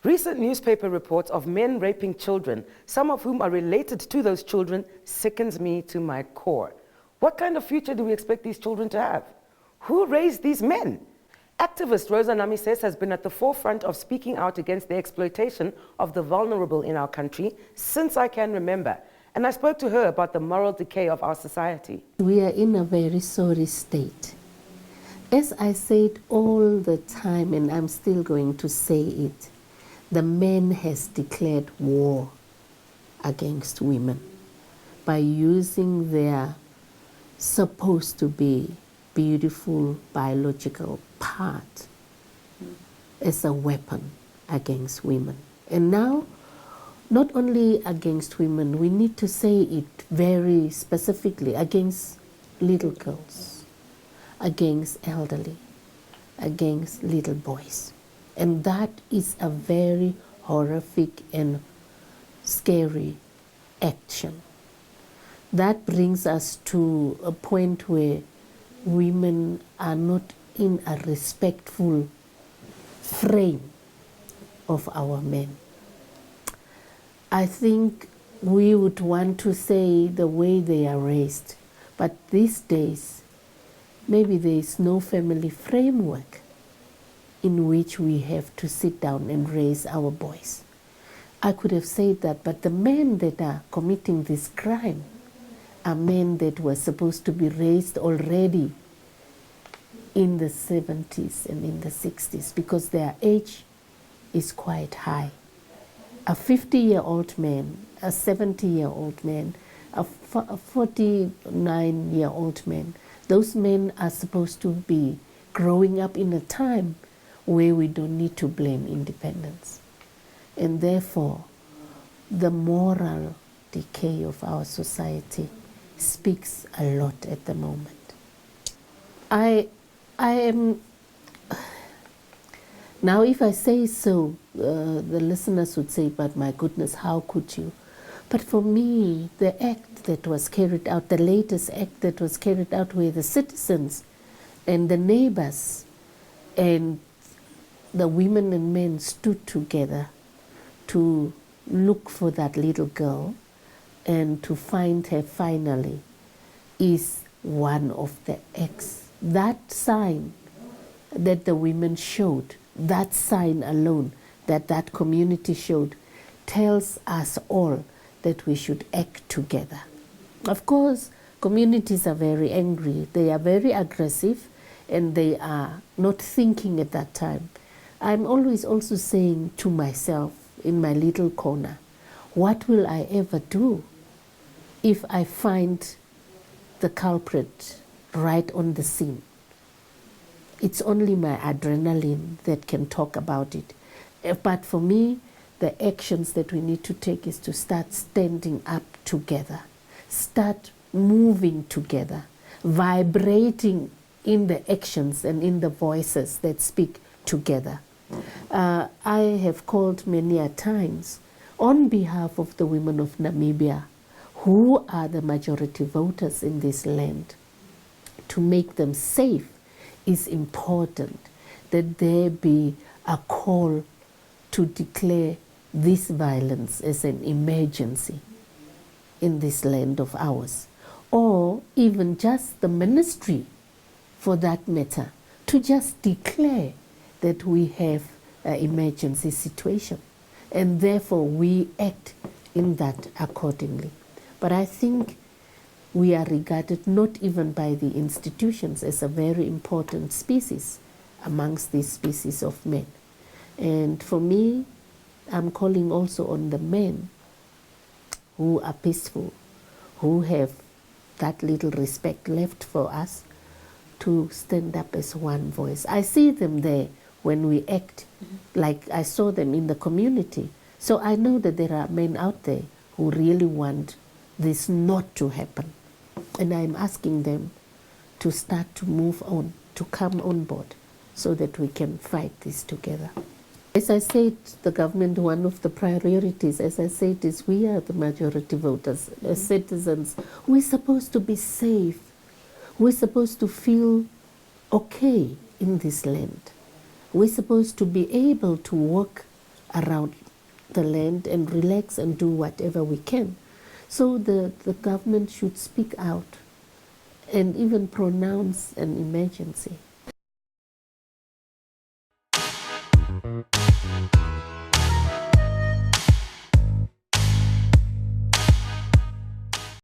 Recent newspaper reports of men raping children, some of whom are related to those children, sickens me to my core. What kind of future do we expect these children to have? Who raised these men? Activist Rosa Namises has been at the forefront of speaking out against the exploitation of the vulnerable in our country since I can remember. And I spoke to her about the moral decay of our society. We are in a very sorry state. As I said all the time, and I'm still going to say it, the man has declared war against women by using their supposed to be beautiful biological part as a weapon against women. And now, not only against women, we need to say it very specifically against little girls, against elderly, against little boys. And that is a very horrific and scary action. That brings us to a point where women are not in a respectful frame of our men. I think we would want to say the way they are raised, but these days, maybe there is no family framework in which we have to sit down and raise our boys. I could have said that, but the men that are committing this crime are men that were supposed to be raised already in the 70s and in the 60s because their age is quite high. A 50-year-old man, a 70-year-old man, a 49-year-old man, those men are supposed to be growing up in a time where we don't need to blame independence. And therefore, the moral decay of our society speaks a lot at the moment. I am, now if I say so, the listeners would say, but my goodness, how could you? But for me, the act that was carried out, the latest act that was carried out where the citizens and the neighbors and the women and men stood together to look for that little girl and to find her finally is one of the acts. That sign that the women showed, that sign alone that that community showed, tells us all that we should act together. Of course, communities are very angry, they are very aggressive, and they are not thinking at that time. I'm always also saying to myself in my little corner, what will I ever do if I find the culprit right on the scene? It's only my adrenaline that can talk about it. But for me, the actions that we need to take is to start standing up together, start moving together, vibrating in the actions and in the voices that speak together. I have called many a times on behalf of the women of Namibia, who are the majority voters in this land. To make them safe is important, that there be a call to declare this violence as an emergency in this land of ours, or even just the ministry, for that matter, to just declare that we have an emergency situation, and therefore we act in that accordingly. But I think we are regarded not even by the institutions as a very important species amongst these species of men. And for me, I'm calling also on the men who are peaceful, who have that little respect left for us, to stand up as one voice. I see them there when we act, like I saw them in the community. So I know that there are men out there who really want this not to happen. And I'm asking them to start to move on, to come on board, so that we can fight this together. As I said, the government, one of the priorities, as I said, is we are the majority voters, as citizens. We're supposed to be safe. We're supposed to feel okay in this land. We're supposed to be able to walk around the land and relax and do whatever we can. So the government should speak out and even pronounce an emergency.